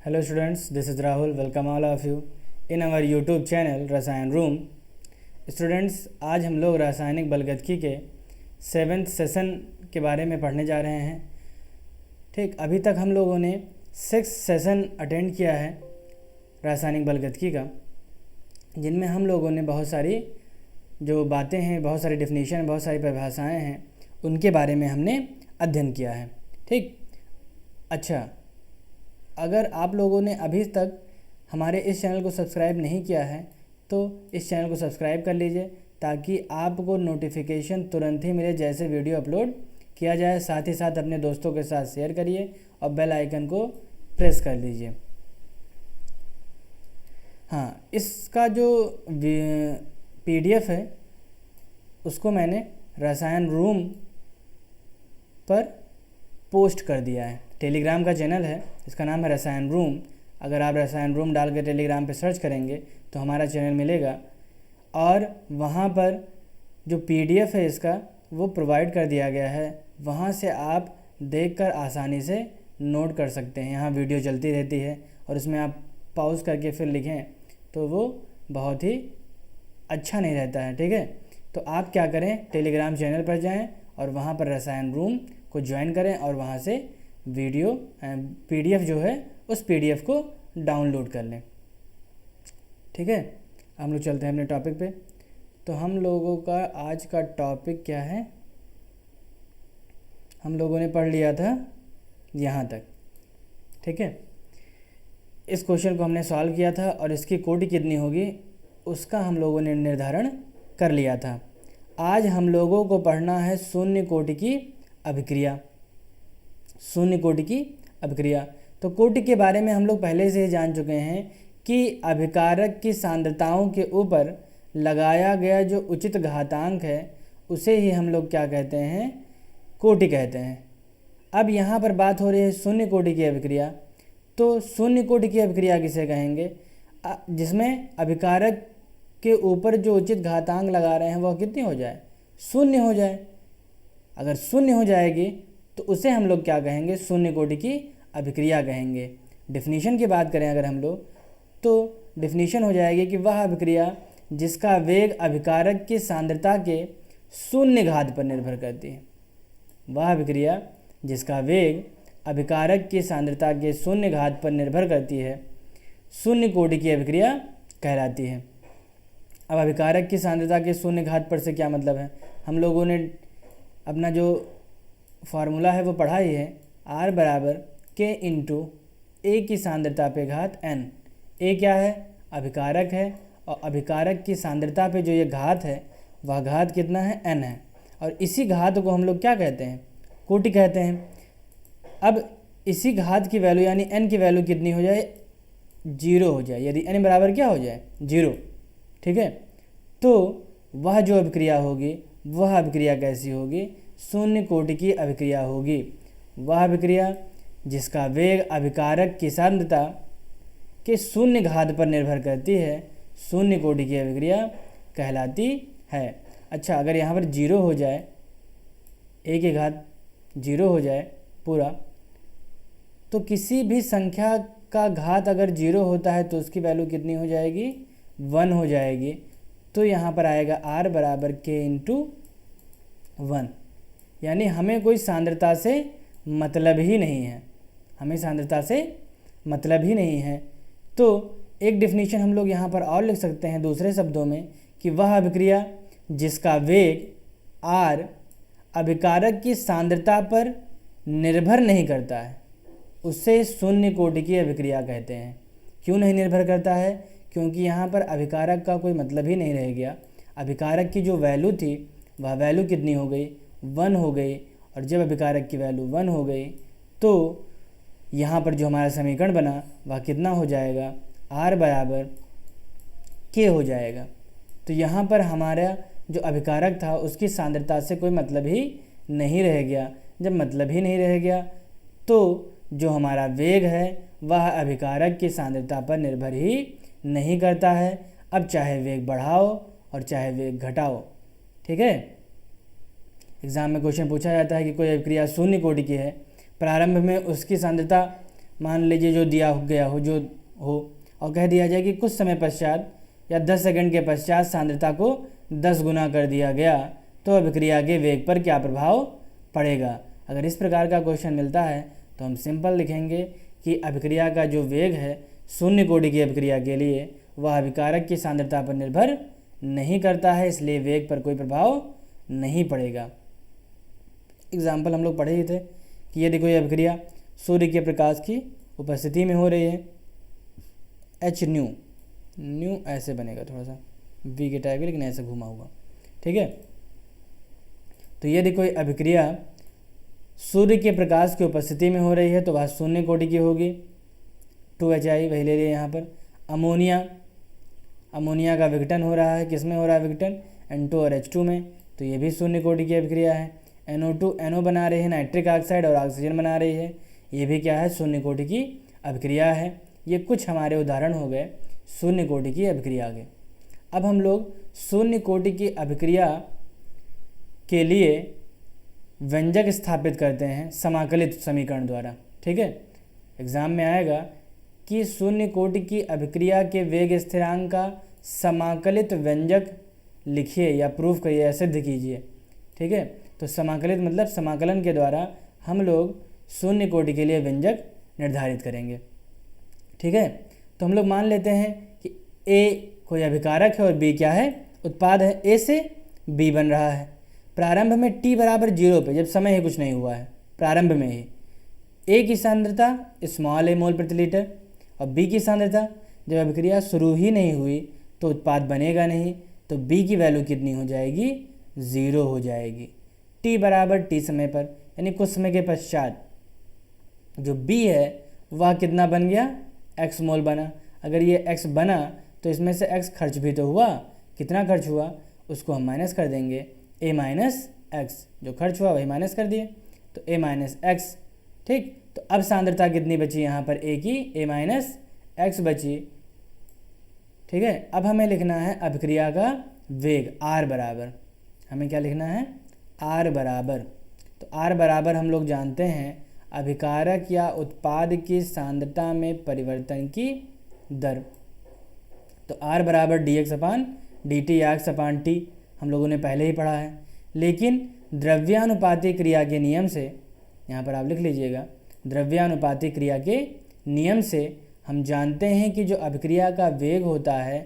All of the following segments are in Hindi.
Hello students, this is Rahul. Welcome all of you in our YouTube channel रसायन रूम। स्टूडेंट्स, आज हम लोग रासायनिक बलगतकी के 7th सेशन के बारे में पढ़ने जा रहे हैं। ठीक, अभी तक हम लोगों ने 6 सेशन अटेंड किया है रासायनिक बलगतकी का, जिनमें हम लोगों ने बहुत सारी जो बातें हैं, बहुत सारी डेफिनेशन, बहुत सारी परिभाषाएं हैं, उनके बारे में हमने अध्ययन किया है। ठीक, अच्छा, अगर आप लोगों ने अभी तक हमारे इस चैनल को सब्सक्राइब नहीं किया है तो इस चैनल को सब्सक्राइब कर लीजिए, ताकि आपको नोटिफिकेशन तुरंत ही मिले जैसे वीडियो अपलोड किया जाए। साथ ही साथ अपने दोस्तों के साथ शेयर करिए और बेल आइकन को प्रेस कर लीजिए। हाँ, इसका जो PDF है उसको मैंने रसायन रूम पर पोस्ट कर दिया है। टेलीग्राम का चैनल है, इसका नाम है रसायन रूम। अगर आप रसायन रूम डाल के टेलीग्राम पे सर्च करेंगे तो हमारा चैनल मिलेगा, और वहाँ पर जो PDF है इसका वो प्रोवाइड कर दिया गया है। वहाँ से आप देखकर आसानी से नोट कर सकते हैं। यहाँ वीडियो चलती रहती है और उसमें आप पॉज करके फिर लिखें तो वो बहुत ही अच्छा नहीं रहता है। ठीक है, तो आप क्या करें, टेलीग्राम चैनल पर जाएं और वहाँ पर रसायन रूम को ज्वाइन करें और वहाँ से वीडियो PDF जो है उस PDF को डाउनलोड कर लें। ठीक है, हम लोग चलते हैं अपने टॉपिक पे। तो हम लोगों का आज का टॉपिक क्या है, हम लोगों ने पढ़ लिया था यहाँ तक। ठीक है, इस क्वेश्चन को हमने सॉल्व किया था और इसकी कोटि कितनी होगी उसका हम लोगों ने निर्धारण कर लिया था। आज हम लोगों को पढ़ना है शून्य कोटि की अभिक्रिया। शून्य कोटि की अभिक्रिया, तो कोटि के बारे में हम लोग पहले से ही जान चुके हैं कि अभिकारक की सांद्रताओं के ऊपर लगाया गया जो उचित घातांक है उसे ही हम लोग क्या कहते हैं, कोटि कहते हैं। अब यहाँ पर बात हो रही है शून्य कोटि की अभिक्रिया। तो शून्य कोटि की अभिक्रिया किसे कहेंगे, जिसमें अभिकारक के ऊपर जो उचित घातांक लगा रहे हैं वह कितनी हो जाए, शून्य हो जाए। अगर शून्य हो जाएगी तो उसे हम लोग क्या कहेंगे, शून्य कोटि की अभिक्रिया कहेंगे। डेफिनेशन की बात करें अगर हम लोग, तो डेफिनेशन हो जाएगी कि वह अभिक्रिया जिसका वेग अभिकारक की सांद्रता के शून्य घात पर निर्भर करती है। वह अभिक्रिया जिसका वेग अभिकारक की सांद्रता के शून्य घात पर निर्भर करती है, शून्य कोटि की अभिक्रिया कहलाती है। अब अभिकारक की सांद्रता के शून्य घात पर से क्या मतलब है, हम लोगों ने अपना जो फार्मूला है वो पढ़ा ही है, R बराबर K इंटू A की सांद्रता पे घात N। A क्या है, अभिकारक है, और अभिकारक की सांद्रता पे जो ये घात है वह घात कितना है, N है। और इसी घात को हम लोग क्या कहते हैं, कोटि कहते हैं। अब इसी घात की वैल्यू यानी N की वैल्यू कितनी हो जाए, 0 हो जाए, यदि N बराबर क्या हो जाए, 0। ठीक है, तो वह जो अभिक्रिया होगी वह अभिक्रिया कैसी होगी, शून्य कोटि की अभिक्रिया होगी। वह अभिक्रिया जिसका वेग अभिकारक की सांद्रता के शून्य घात पर निर्भर करती है, शून्य कोटि की अभिक्रिया कहलाती है। अच्छा, अगर यहाँ पर 0 हो जाए, A की घात 0 हो जाए पूरा, तो किसी भी संख्या का घात अगर 0 होता है तो उसकी वैल्यू कितनी हो जाएगी, 1 हो जाएगी। तो यहाँ पर आएगा R बराबर K इंटू 1, यानी हमें कोई सांद्रता से मतलब ही नहीं है, हमें सांद्रता से मतलब ही नहीं है। तो एक डेफिनेशन हम लोग यहाँ पर और लिख सकते हैं दूसरे शब्दों में कि वह अभिक्रिया जिसका वेग R अभिकारक की सांद्रता पर निर्भर नहीं करता है उससे शून्य कोटि की अभिक्रिया कहते हैं। क्यों नहीं निर्भर करता है, क्योंकि यहाँ पर अभिकारक का कोई मतलब ही नहीं रह गया। अभिकारक की जो वैल्यू थी वह वैल्यू कितनी हो गई, 1 हो गई। और जब अभिकारक की वैल्यू 1 हो गई तो यहाँ पर जो हमारा समीकरण बना वह कितना हो जाएगा, R बराबर K हो जाएगा। तो यहाँ पर हमारा जो अभिकारक था उसकी सांद्रता से कोई मतलब ही नहीं रह गया। जब मतलब ही नहीं रह गया तो जो हमारा वेग है वह अभिकारक की सांद्रता पर निर्भर ही नहीं करता है। अब चाहे वेग बढ़ाओ और चाहे वेग घटाओ। ठीक है, एग्ज़ाम में क्वेश्चन पूछा जाता है कि कोई अभिक्रिया शून्य कोटि की है, प्रारंभ में उसकी सांद्रता मान लीजिए जो दिया गया हो जो हो, और कह दिया जाए कि कुछ समय पश्चात या 10 सेकंड के पश्चात सांद्रता को 10 गुना कर दिया गया तो अभिक्रिया के वेग पर क्या प्रभाव पड़ेगा। अगर इस प्रकार का क्वेश्चन मिलता है तो हम सिंपल लिखेंगे कि अभिक्रिया का जो वेग है शून्य कोटि की अभिक्रिया के लिए वह अभिकारक की सांद्रता पर निर्भर नहीं करता है, इसलिए वेग पर कोई प्रभाव नहीं पड़ेगा। एग्जाम्पल हम लोग पढ़े ही थे कि यदि कोई अभिक्रिया सूर्य के प्रकाश की उपस्थिति में हो रही है, एच न्यू ऐसे बनेगा, थोड़ा सा वी के टाइप लेकिन ऐसे घुमा हुआ, ठीक है। तो यदि कोई अभिक्रिया सूर्य के प्रकाश की उपस्थिति में हो रही है तो वह शून्य कोटि की होगी, 2HI वही ले लिए यहाँ पर। अमोनिया का विघटन हो रहा है, किस में हो रहा है विघटन, N2 और H2 में, तो ये भी शून्य कोटि की अभिक्रिया है। NO2 NO बना रही है, नाइट्रिक ऑक्साइड और ऑक्सीजन बना रही है, ये भी क्या है, शून्य कोटि की अभिक्रिया है। ये कुछ हमारे उदाहरण हो गए शून्य कोटि की अभिक्रिया के। अब हम लोग शून्य कोटि की अभिक्रिया के लिए व्यंजक स्थापित करते हैं समाकलित समीकरण द्वारा, ठीक है। एग्जाम में आएगा कि शून्य कोटि की अभिक्रिया के वेग स्थिरांक का समाकलित व्यंजक लिखिए या प्रूफ करिए या सिद्ध कीजिए, ठीक है। तो समाकलित मतलब समाकलन के द्वारा हम लोग शून्य कोटि के लिए व्यंजक निर्धारित करेंगे, ठीक है। तो हम लोग मान लेते हैं कि ए कोई अभिकारक है और बी क्या है, उत्पाद है। ए से बी बन रहा है प्रारंभ में t बराबर 0 पे, जब समय ही कुछ नहीं हुआ है, प्रारंभ में ही ए की सांद्रता स्मॉल a मोल प्रति लीटर और बी की सांद्रता जब अभिक्रिया शुरू ही नहीं हुई तो उत्पाद बनेगा नहीं, तो बी की वैल्यू कितनी हो जाएगी, 0 हो जाएगी। t बराबर t समय पर यानी कुछ समय के पश्चात जो b है वह कितना बन गया, x मोल बना। अगर ये x बना तो इसमें से x खर्च भी तो हुआ, कितना खर्च हुआ उसको हम माइनस कर देंगे, a माइनस एक्स, जो खर्च हुआ वही माइनस कर दिए तो a माइनस एक्स, ठीक। तो अब सांद्रता कितनी बची यहाँ पर a की, a माइनस एक्स बची, ठीक है। अब हमें लिखना है अभिक्रिया का वेग r बराबर, हमें क्या लिखना है, r बराबर। तो r बराबर हम लोग जानते हैं अभिकारक या उत्पाद की सांद्रता में परिवर्तन की दर। तो r बराबर dx अपान dt या x अपान t हम लोगों ने पहले ही पढ़ा है, लेकिन द्रव्यानुपाती क्रिया के नियम से, यहाँ पर आप लिख लीजिएगा, द्रव्यानुपाती क्रिया के नियम से हम जानते हैं कि जो अभिक्रिया का वेग होता है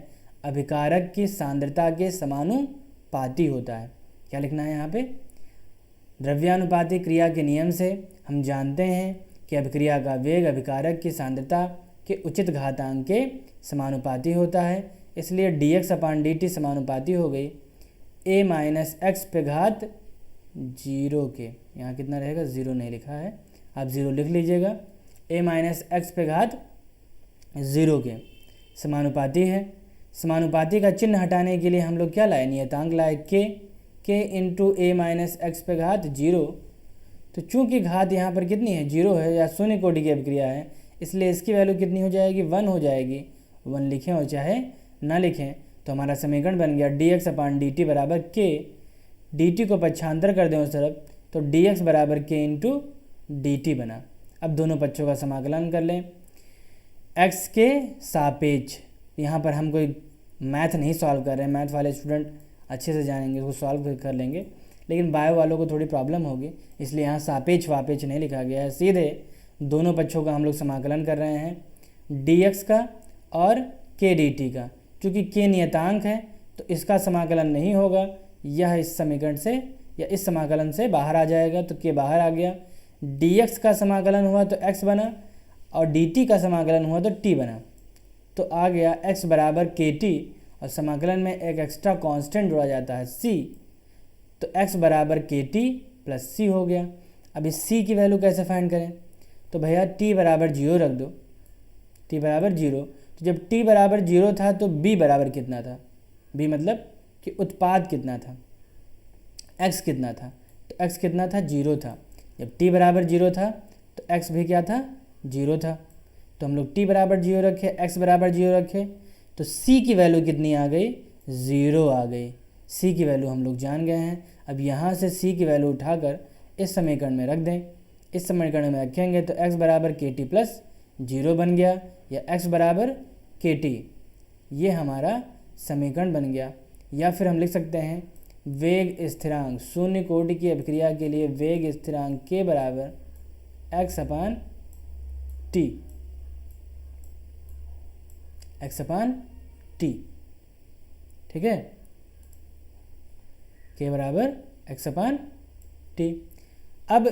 अभिकारक की सांद्रता के समानुपाती होता है। क्या लिखना है यहाँ पे, द्रव्यानुपाती क्रिया के नियम से हम जानते हैं कि अभिक्रिया का वेग अभिकारक की सांद्रता के उचित घातांक के समानुपाती होता है, इसलिए dx अपान dt समानुपाती हो गई a माइनस एक्स पे घात 0 के, यहाँ कितना रहेगा, 0 नहीं लिखा है, आप 0 लिख लीजिएगा, a माइनस एक्स पे घात 0 के समानुपाती है। समानुपाती का चिन्ह हटाने के लिए हम लोग क्या लाए, नियतांक लाए k into a minus x पे घात 0। तो चूंकि घात यहाँ पर कितनी है, 0 है या शून्य कोटि की अभिक्रिया है, इसलिए इसकी वैल्यू कितनी हो जाएगी, 1 हो जाएगी। 1 लिखें और चाहे ना लिखें, तो हमारा समीकरण बन गया dx अपान dt बराबर k, dt को पक्षांतर कर दें उस तरफ तो dx बराबर k इंटू dt बना। अब दोनों पक्षों का समाकलन कर लें x के सापेक्ष। यहाँ पर हम कोई मैथ नहीं सॉल्व कर रहे हैं, मैथ वाले स्टूडेंट अच्छे से जानेंगे, उसको सॉल्व कर लेंगे, लेकिन बायो वालों को थोड़ी प्रॉब्लम होगी, इसलिए यहाँ सापेक्ष वापेक्ष नहीं लिखा गया है, सीधे दोनों पक्षों का हम लोग समाकलन कर रहे हैं, dx का और k dt का। चूँकि k नियतांक है तो इसका समाकलन नहीं होगा, यह इस समीकरण से या इस समाकलन से बाहर आ जाएगा, तो k बाहर आ गया। dx का समाकलन हुआ तो x बना और dt का समाकलन हुआ तो t बना, तो आ गया x बराबर kt और समाकलन में एक एक्स्ट्रा कांस्टेंट जोड़ा जाता है c, तो x बराबर kt प्लस c हो गया। अब इस c की वैल्यू कैसे फाइंड करें, तो भैया t बराबर 0 रख दो, t बराबर 0। तो जब t बराबर 0 था तो b बराबर कितना था, b मतलब कि उत्पाद कितना था, x कितना था, तो x कितना था, 0 था। जब t बराबर 0 था तो x भी क्या था, 0 था। तो हम लोग t बराबर 0 रखे, x बराबर 0 रखे, तो c की वैल्यू कितनी आ गई, 0 आ गई। c की वैल्यू हम लोग जान गए हैं। अब यहाँ से c की वैल्यू उठाकर इस समीकरण में रख दें, इस समीकरण में रखेंगे तो x बराबर kt प्लस 0 बन गया, या x बराबर kT, ये हमारा समीकरण बन गया। या फिर हम लिख सकते हैं वेग स्थिरांक, शून्य कोटि की अभिक्रिया के लिए वेग स्थिरांक k बराबर x अपान t, x अपान t, ठीक है, k बराबर x अपान t। अब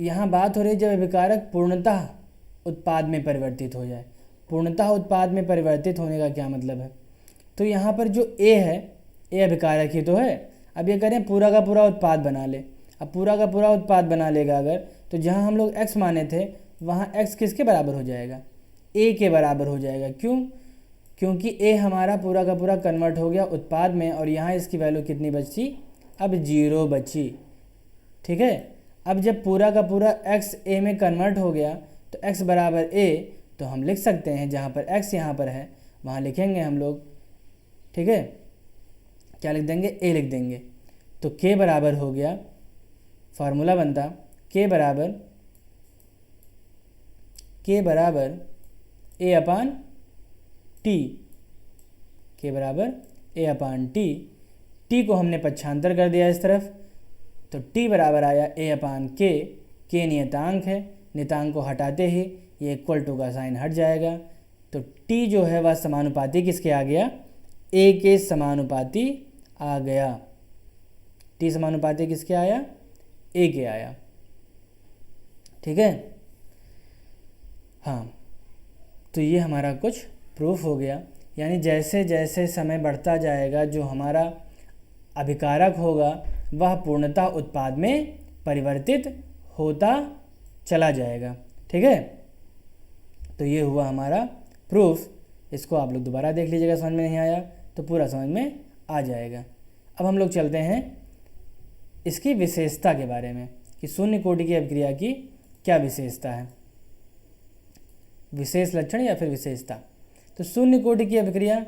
यहाँ बात हो रही है जब अभिकारक पूर्णतः उत्पाद में परिवर्तित हो जाए। पूर्णतः उत्पाद में परिवर्तित होने का क्या मतलब है? तो यहाँ पर जो A है, A अभिकारक ही तो है। अब ये करें पूरा का पूरा उत्पाद बना ले। अब पूरा का पूरा उत्पाद बना लेगा अगर, तो जहाँ हम लोग x माने थे वहाँ x किसके बराबर हो जाएगा? A के बराबर हो जाएगा। क्यों? क्योंकि A हमारा पूरा का पूरा कन्वर्ट हो गया उत्पाद में, और यहाँ इसकी वैल्यू कितनी बची? अब 0 बची, ठीक है। अब जब पूरा का पूरा x A में कन्वर्ट हो गया तो x बराबर A, तो हम लिख सकते हैं जहाँ पर x यहाँ पर है वहाँ लिखेंगे हम लोग, ठीक है, क्या लिख देंगे? A लिख देंगे। तो k बराबर हो गया, फार्मूला बनता k बराबर A अपान t, k बराबर A अपान t। t को हमने पक्षांतर कर दिया इस तरफ, तो t बराबर आया A अपान k। k नियतांक है, नियतांक को हटाते ही ये इक्वल टू का साइन हट जाएगा, तो t जो है वह समानुपाती किसके आ गया? A के समानुपाती आ गया। t समानुपाती किसके आया? A के आया, ठीक है। हाँ, तो ये हमारा कुछ प्रूफ हो गया। यानी जैसे जैसे समय बढ़ता जाएगा जो हमारा अभिकारक होगा वह पूर्णतः उत्पाद में परिवर्तित होता चला जाएगा, ठीक है। तो ये हुआ हमारा प्रूफ। इसको आप लोग दोबारा देख लीजिएगा, समझ में नहीं आया तो पूरा समझ में आ जाएगा। अब हम लोग चलते हैं इसकी विशेषता के बारे में कि शून्य कोटि की अभिक्रिया की क्या विशेषता है, विशेष लक्षण या फिर विशेषता। तो शून्य कोटि की अभिक्रिया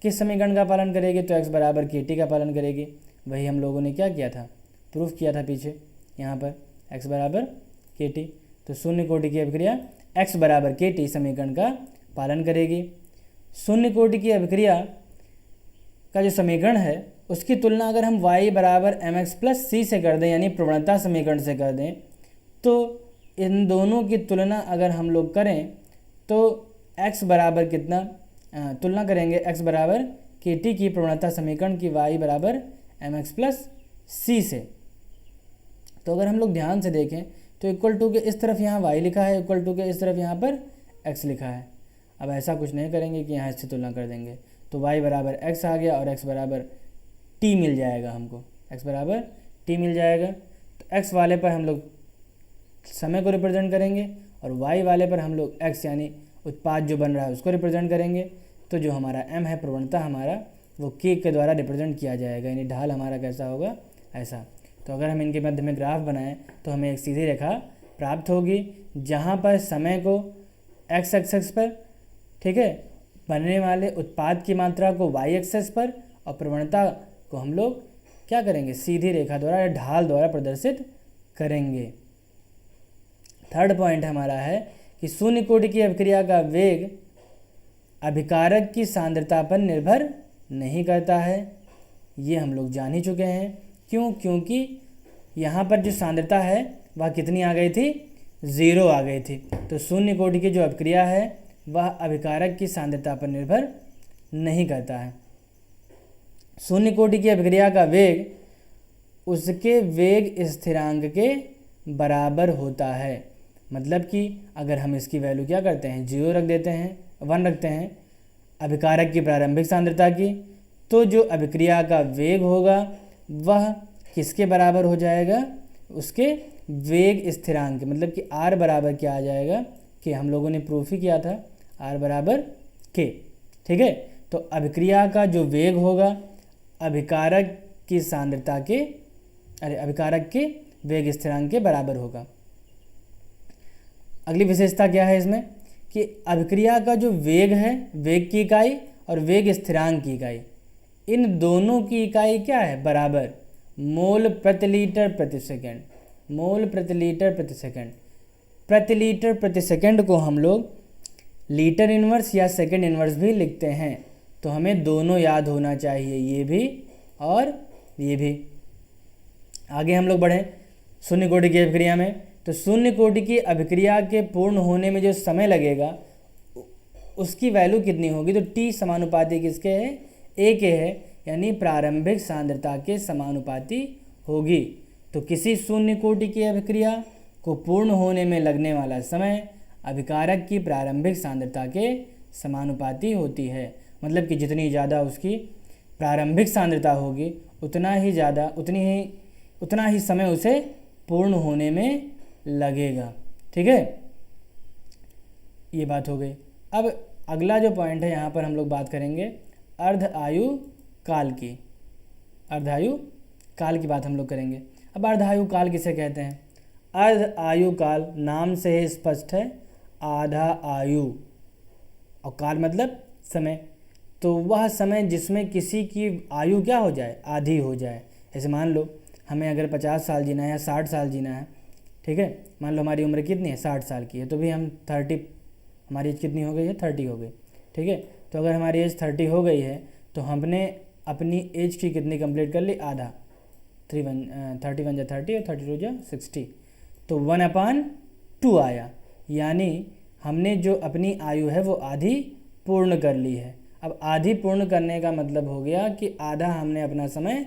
किस समीकरण का पालन करेगी? तो x बराबर kT का पालन करेगी। वही हम लोगों ने क्या किया था? प्रूफ किया था पीछे, यहाँ पर x बराबर kT। तो शून्य कोटि की अभिक्रिया x बराबर kT समीकरण का पालन करेगी। शून्य कोटि की अभिक्रिया का जो समीकरण है उसकी तुलना अगर हम y बराबर mx प्लस c से कर दें, यानी प्रवणता समीकरण से कर दें, तो इन दोनों की तुलना अगर हम लोग करें तो x बराबर कितना, तुलना करेंगे x बराबर kT की प्रवणता समीकरण की y बराबर mx प्लस c से। तो अगर हम लोग ध्यान से देखें तो इक्वल टू के इस तरफ यहाँ y लिखा है, इक्वल टू के इस तरफ यहाँ पर x लिखा है। अब ऐसा कुछ नहीं करेंगे कि यहाँ इससे तुलना कर देंगे, तो y बराबर x आ गया और x बराबर t मिल जाएगा हमको, x बराबर t मिल जाएगा। तो x वाले पर हम लोग समय को रिप्रेजेंट करेंगे और y वाले पर हम लोग x यानी उत्पाद जो बन रहा है उसको रिप्रेजेंट करेंगे। तो जो हमारा m है प्रवणता हमारा वो k के द्वारा रिप्रेजेंट किया जाएगा, यानी ढाल हमारा कैसा होगा? ऐसा। तो अगर हम इनके मध्य में ग्राफ बनाएं तो हमें एक सीधी रेखा प्राप्त होगी जहाँ पर समय को x एक्सिस पर, ठीक है, बनने वाले उत्पाद की मात्रा को y एक्सिस पर और प्रवणता को हम लोग क्या करेंगे? सीधी रेखा द्वारा या ढाल द्वारा प्रदर्शित करेंगे। थर्ड पॉइंट हमारा है कि शून्य कोटि की अभिक्रिया का वेग अभिकारक की सांद्रता पर निर्भर नहीं करता है। ये हम लोग जान ही चुके हैं। क्यों? क्योंकि यहाँ पर जो सांद्रता है वह कितनी आ गई थी? 0 आ गई थी। तो शून्य कोटि की जो अभिक्रिया है वह अभिकारक की सांद्रता पर निर्भर नहीं करता है। शून्य कोटि की अभिक्रिया का वेग उसके वेग स्थिरांक के बराबर होता है। मतलब कि अगर हम इसकी वैल्यू क्या करते हैं? 0 रख देते हैं, 1 रखते हैं अभिकारक की प्रारंभिक सांद्रता की, तो जो अभिक्रिया का वेग होगा वह किसके बराबर हो जाएगा? उसके वेग स्थिरांक, मतलब कि r बराबर क्या आ जाएगा? कि हम लोगों ने प्रूफ ही किया था r बराबर k, ठीक है। तो अभिक्रिया का जो वेग होगा अभिकारक की सांद्रता के अभिकारक के वेग स्थिरांक के बराबर होगा। अगली विशेषता क्या है इसमें? कि अभिक्रिया का जो वेग है, वेग की इकाई और वेग स्थिरांक की इकाई, इन दोनों की इकाई क्या है? बराबर, मोल प्रति लीटर प्रति सेकंड, मोल प्रति लीटर प्रति सेकंड। प्रति लीटर प्रति सेकंड को हम लोग लीटर इन्वर्स या सेकंड इन्वर्स भी लिखते हैं। तो हमें दोनों याद होना चाहिए, ये भी और ये भी। आगे हम लोग बढ़ें शून्य कोटि की अभिक्रिया में। तो शून्य कोटि की अभिक्रिया के पूर्ण होने में जो समय लगेगा उसकी वैल्यू कितनी होगी? तो T समानुपाती किसके है? A के है, यानी प्रारंभिक सांद्रता के समानुपाती होगी। तो किसी शून्य कोटि की अभिक्रिया को पूर्ण होने में लगने वाला समय अभिकारक की प्रारंभिक सांद्रता के समानुपाती होती है। मतलब कि जितनी ज़्यादा उसकी प्रारंभिक सांद्रता होगी उतना ही समय उसे पूर्ण होने में लगेगा। ठीक है, ये बात हो गई। अब अगला जो पॉइंट है यहाँ पर हम लोग बात करेंगे अर्ध आयु काल की। अर्ध आयु काल की बात हम लोग करेंगे। अब अर्ध आयु काल किसे कहते हैं? अर्ध आयु काल नाम से ही स्पष्ट है, आधा आयु, और काल मतलब समय। तो वह समय जिसमें किसी की आयु क्या हो जाए? आधी हो जाए। ऐसे मान लो हमें अगर 50 साल जीना है या 60 साल जीना है, ठीक है, मान लो हमारी उम्र कितनी है? 60 साल की है, तो भी हम 30, हमारी एज कितनी हो गई है? 30 हो गई। ठीक है, तो अगर हमारी एज 30 हो गई है तो हमने अपनी एज की कितनी कंप्लीट कर ली? आधा। 31 जा 30 और 32 जा 60, तो 1/2 आया। यानी हमने जो अपनी आयु है वो आधी पूर्ण कर ली है। अब आधी पूर्ण करने का मतलब हो गया कि आधा हमने अपना समय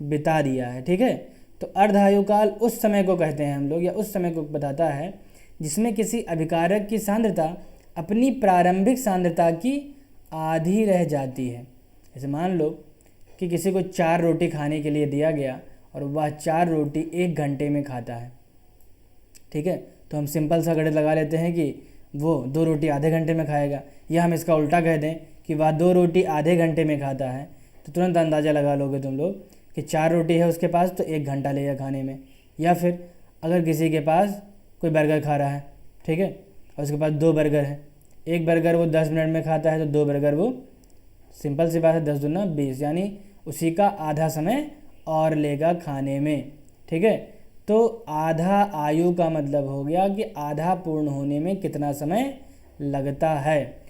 बिता दिया है। ठीक है, तो अर्ध आयु काल उस समय को कहते हैं हम लोग, या उस समय को बताता है जिसमें किसी अभिकारक की सांद्रता अपनी प्रारंभिक सांद्रता की आधी रह जाती है। जैसे मान लो कि किसी को 4 रोटी खाने के लिए दिया गया और वह 4 रोटी 1 घंटे में खाता है। ठीक है, तो हम सिंपल सा गणित लगा लेते हैं कि वो 2 रोटी आधे घंटे में खाएगा, या हम इसका उल्टा कह दें कि वह 2 रोटी आधे घंटे में खाता है। तो तुरंत अंदाज़ा लगा लोगे तुम लोग कि 4 रोटी है उसके पास तो 1 घंटा लगेगा खाने में। या फिर अगर किसी के पास कोई बर्गर खा रहा है, ठीक है, और उसके पास 2 बर्गर है, एक बर्गर वो 10 मिनट में खाता है तो 2 बर्गर वो, सिंपल सी बात है, 10 दूना 20, यानी उसी का आधा समय और लेगा खाने में। ठीक है, तो आधा आयु का मतलब हो गया कि आधा पूर्ण होने में कितना समय लगता है।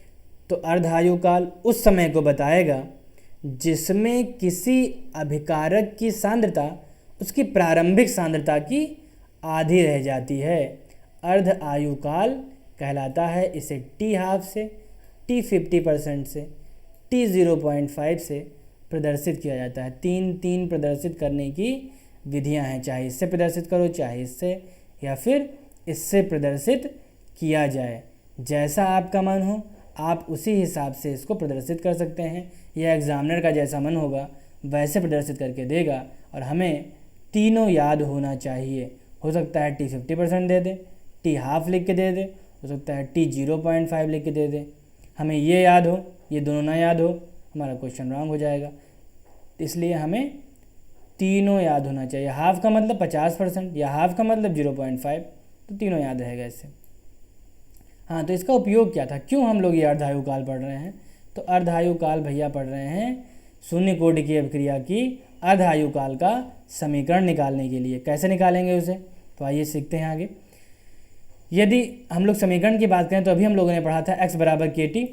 तो अर्ध आयु काल उस समय को बताएगा जिसमें किसी अभिकारक की सांद्रता उसकी प्रारंभिक सांद्रता की आधी रह जाती है। अर्ध आयु काल कहलाता है। इसे T½ से, T50% से, T0.5 से प्रदर्शित किया जाता है। 3 प्रदर्शित करने की विधियां हैं, चाहे इससे प्रदर्शित करो, चाहे इससे, या फिर इससे प्रदर्शित किया जाए। जैसा आपका मन हो आप उसी हिसाब से इसको प्रदर्शित कर सकते हैं, या एग्जामिनर का जैसा मन होगा वैसे प्रदर्शित करके देगा। और हमें तीनों याद होना चाहिए। हो सकता है T50% दे दे, T½ लिख के दे दे, हो सकता है T0.5 लिख के दे दे। हमें ये याद हो, ये दोनों ना याद हो, हमारा क्वेश्चन रॉन्ग हो जाएगा। इसलिए हमें तीनों याद होना चाहिए। हाफ का मतलब 50% या हाफ का मतलब 0.5, तो तीनों याद रहेगा इससे। हाँ, तो इसका उपयोग क्या था, क्यों हम लोग ये अर्धायु काल पढ़ रहे हैं? तो अर्धायु काल भैया पढ़ रहे हैं शून्य कोटि की अभिक्रिया की अर्धायु काल का समीकरण निकालने के लिए। कैसे निकालेंगे उसे, तो आइए सीखते हैं आगे। यदि हम लोग समीकरण की बात करें तो अभी हम लोगों ने पढ़ा था x बराबर KT।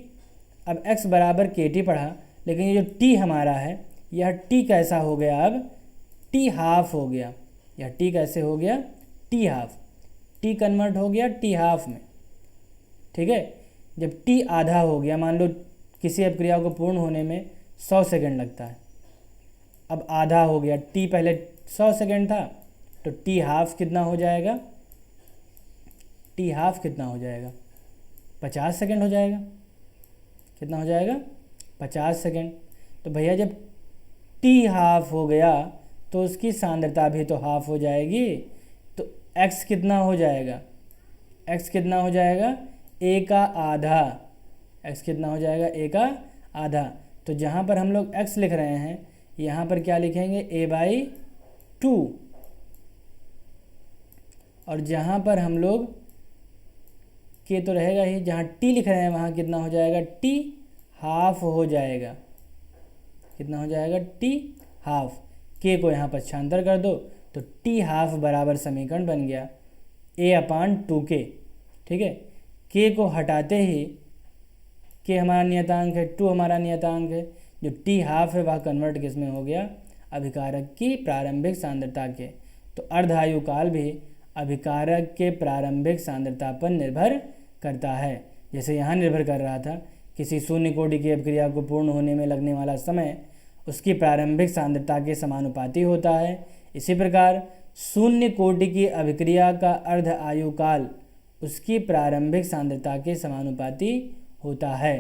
अब x बराबर KT पढ़ा, लेकिन ये जो t हमारा है यह t कैसा हो गया? अब T½ हो गया। यह t कैसे हो गया? T½ t कन्वर्ट हो गया T½ में। ठीक है, जब t आधा हो गया, मान लो किसी अभिक्रिया को पूर्ण होने में 100 सेकंड लगता है, अब आधा हो गया, t पहले 100 सेकंड था तो T½ कितना हो जाएगा? T½ कितना हो जाएगा? 50 सेकंड हो जाएगा। कितना हो जाएगा? 50 सेकंड। तो भैया जब T½ हो गया तो उसकी सांद्रता भी तो हाफ हो जाएगी। तो x कितना हो जाएगा? x कितना हो जाएगा? a का आधा। x कितना हो जाएगा? a का आधा। तो जहाँ पर हम लोग x लिख रहे हैं यहाँ पर क्या लिखेंगे? a/2। और जहाँ पर हम लोग k तो रहेगा ही, जहाँ t लिख रहे हैं वहाँ कितना हो जाएगा? T½ हो जाएगा। कितना हो जाएगा? T½ k को यहाँ पर छांतर कर दो तो T½ बराबर समीकरण बन गया a/2k। ठीक है। k को हटाते ही k हमारा नियतांक है, 2 हमारा नियतांक है, जो t हाफ है वह कन्वर्ट किस में हो गया, अभिकारक की प्रारंभिक सांद्रता के। तो अर्ध आयुकाल भी अभिकारक के प्रारंभिक सांद्रता पर निर्भर करता है। जैसे यहाँ निर्भर कर रहा था, किसी शून्य कोटि की अभिक्रिया को पूर्ण होने में लगने वाला समय उसकी प्रारंभिक सांद्रता के समानुपाती होता है। इसी प्रकार शून्य कोटि की अभिक्रिया का अर्ध आयुकाल उसकी प्रारंभिक सांद्रता के समानुपाती होता है।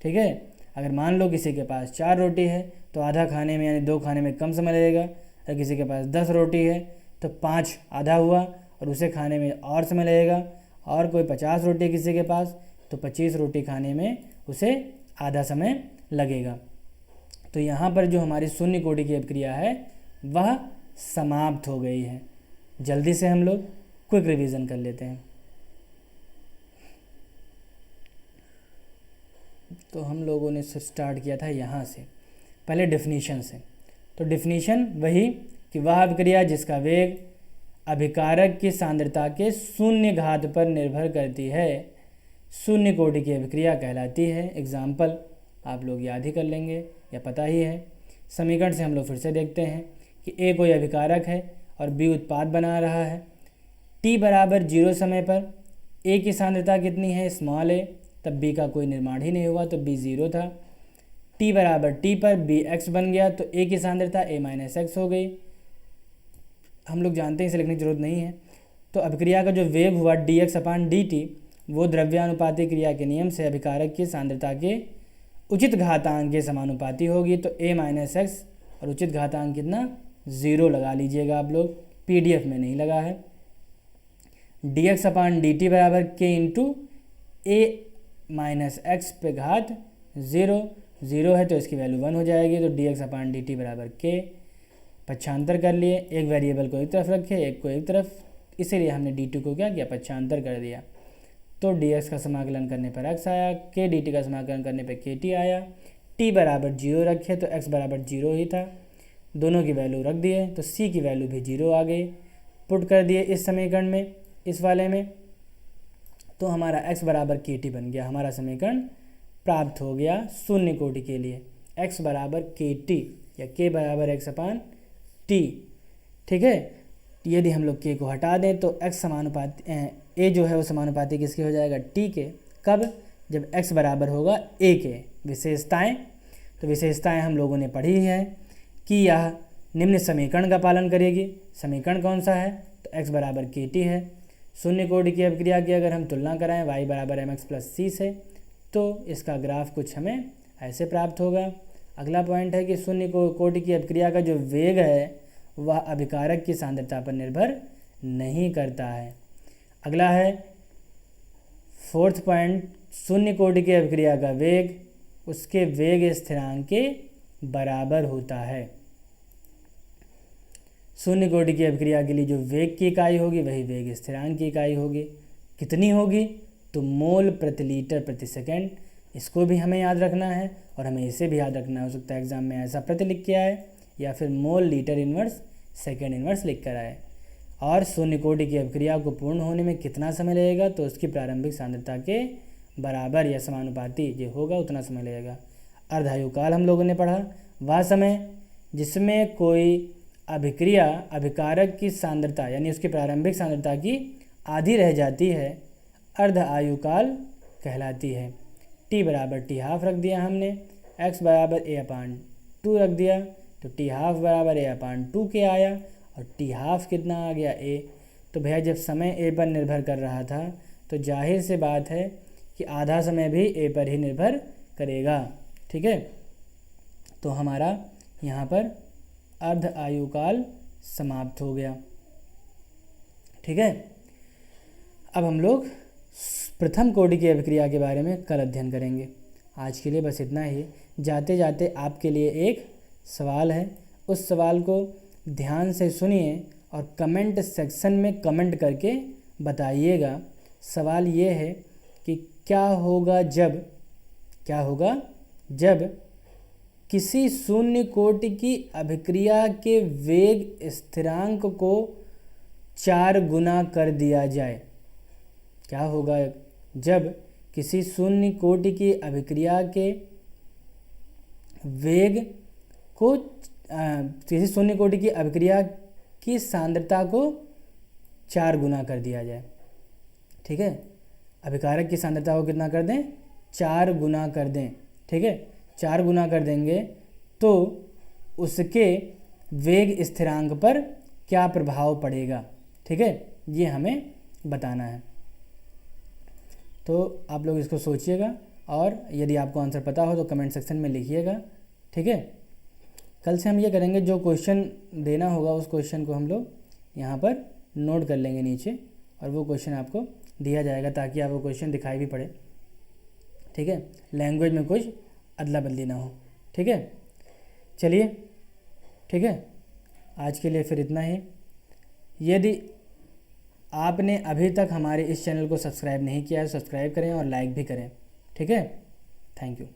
ठीक है। अगर मान लो किसी के पास 4 रोटी है तो आधा खाने में यानी 2 खाने में कम समय लगेगा। अगर किसी के पास 10 रोटी है तो 5 आधा हुआ और उसे खाने में और समय लगेगा। और कोई 50 रोटी किसी के पास तो 25 रोटी खाने में उसे आधा समय लगेगा। तो यहाँ पर जो हमारी शून्य कोटि की अभिक्रिया है वह समाप्त हो गई है। जल्दी से हम लोग क्विक रिवीजन कर लेते हैं। तो हम लोगों ने स्टार्ट किया था यहाँ से, पहले डेफिनीशन से। तो डेफिनीशन वही कि वह अभिक्रिया जिसका वेग अभिकारक की सांद्रता के शून्य घात पर निर्भर करती है शून्य कोटि की अभिक्रिया कहलाती है। एग्जाम्पल आप लोग याद ही कर लेंगे या पता ही है। समीकरण से हम लोग फिर से देखते हैं कि ए कोई अभिकारक है और बी उत्पाद बना रहा है। टी बराबर 0 समय पर ए की सांद्रता कितनी है, स्मॉल ए, तब बी का कोई निर्माण ही नहीं हुआ तो बी 0 था। टी बराबर टी पर बी एक्स बन गया तो ए की सांद्रता ए माइनस एक्स हो गई। हम लोग जानते हैं, इसे लिखने की जरूरत नहीं है। तो अभिक्रिया का जो वेग हुआ डी एक्स अपान डी टी वो द्रव्यानुपाती क्रिया के नियम से अभिकारक की सांद्रता के उचित घातांक के समानुपाती होगी। तो ए माइनस एक्स और उचित घातांक कितना, 0 लगा लीजिएगा आप लोग, पीडीएफ में नहीं लगा है। डी एक्स अपान डी टी बराबर के इंटू ए माइनस एक्स पे घात 0 है तो इसकी वैल्यू 1 हो जाएगी। तो डी एक्स अपान डी टी बराबर के, पक्षांतर कर लिए, एक वेरिएबल को एक तरफ रखे एक को एक तरफ, इसीलिए हमने डी टी को क्या किया, पक्षांतर कर दिया। तो डी एक्स का समाकलन करने पर एक्स आया, के डी टी का समाकलन करने पर के टी आया। टी बराबर 0 रखे तो एक्स बराबर 0 ही था, दोनों की वैल्यू रख दिए तो सी की वैल्यू भी 0 आ गई। पुट कर दिए इस समीकरण में, इस वाले में, तो हमारा x बराबर के टी बन गया। हमारा समीकरण प्राप्त हो गया शून्य कोटि के लिए, x बराबर के टी या k बराबर x अपान टी। ठीक है। यदि हम लोग k को हटा दें तो x समानुपाती a जो है वो समानुपाती किसके हो जाएगा, t के। कब, जब x बराबर होगा a के। विशेषताएं, तो विशेषताएं हम लोगों ने पढ़ी है कि यह निम्न समीकरण का पालन करेगी। समीकरण कौन सा है, तो x बराबर के टी है। शून्य कोटि की अभिक्रिया की अगर हम तुलना कराएं y बराबर एम एक्स प्लस सी से तो इसका ग्राफ कुछ हमें ऐसे प्राप्त होगा। अगला पॉइंट है कि शून्य कोटि की अभिक्रिया का जो वेग है वह अभिकारक की सांद्रता पर निर्भर नहीं करता है। अगला है 4th पॉइंट, शून्य कोटि की अभिक्रिया का वेग उसके वेग स्थिरांक के बराबर होता है। शून्य कोटि की अभिक्रिया के लिए जो वेग की इकाई होगी वही वेग स्थिरांक की इकाई होगी। कितनी होगी, तो मोल प्रति लीटर प्रति सेकंड। इसको भी हमें याद रखना है और हमें इसे भी याद रखना हो सकता है एग्जाम में ऐसा प्रति लिख के आए या फिर mole litre inverse second inverse लिख कर आए। और शून्य कोटि की अभिक्रिया को पूर्ण होने में कितना समय लगेगा, तो उसकी प्रारंभिक सांद्रता के बराबर या समानुपाती जो होगा उतना समय लगेगा। अर्धायुकाल हम लोगों ने पढ़ा, वह समय जिसमें कोई अभिक्रिया अभिकारक की सांद्रता यानी उसकी प्रारंभिक सांद्रता की आधी रह जाती है, अर्ध आयुकाल कहलाती है। टी बराबर टी हाफ रख दिया हमने, एक्स बराबर ए अपान 2 रख दिया तो टी हाफ बराबर ए अपान 2 के आया और टी हाफ कितना आ गया, ए। तो भैया जब समय ए पर निर्भर कर रहा था तो जाहिर से बात है कि आधा समय भी ए पर ही निर्भर करेगा। ठीक है। तो हमारा यहाँ पर अर्ध आयुकाल समाप्त हो गया। ठीक है। अब हम लोग प्रथम कोटि की अभिक्रिया के बारे में कल अध्ययन करेंगे। आज के लिए बस इतना ही। जाते जाते आपके लिए एक सवाल है, उस सवाल को ध्यान से सुनिए और कमेंट सेक्शन में कमेंट करके बताइएगा। सवाल ये है कि क्या होगा जब किसी शून्य कोटि की अभिक्रिया के वेग स्थिरांक को 4 गुना कर दिया जाए। क्या होगा जब किसी शून्य कोटि की अभिक्रिया के वेग को किसी शून्य कोटि की अभिक्रिया की सांद्रता को 4 गुना कर दिया जाए। ठीक है, अभिकारक की सांद्रता को कितना कर दें, 4 गुना कर दें। ठीक है, 4 गुना कर देंगे तो उसके वेग स्थिरांक पर क्या प्रभाव पड़ेगा। ठीक है, ये हमें बताना है। तो आप लोग इसको सोचिएगा और यदि आपको आंसर पता हो तो कमेंट सेक्शन में लिखिएगा। ठीक है, कल से हम ये करेंगे, जो क्वेश्चन देना होगा उस क्वेश्चन को हम लोग यहाँ पर नोट कर लेंगे नीचे, और वो क्वेश्चन आपको दिया जाएगा ताकि आपको क्वेश्चन दिखाई भी पड़े। ठीक है, लैंग्वेज में कुछ अदला बदली ना हो। ठीक है, चलिए ठीक है, आज के लिए फिर इतना ही। यदि आपने अभी तक हमारे इस चैनल को सब्सक्राइब नहीं किया है तो सब्सक्राइब करें और लाइक भी करें। ठीक है, थैंक यू।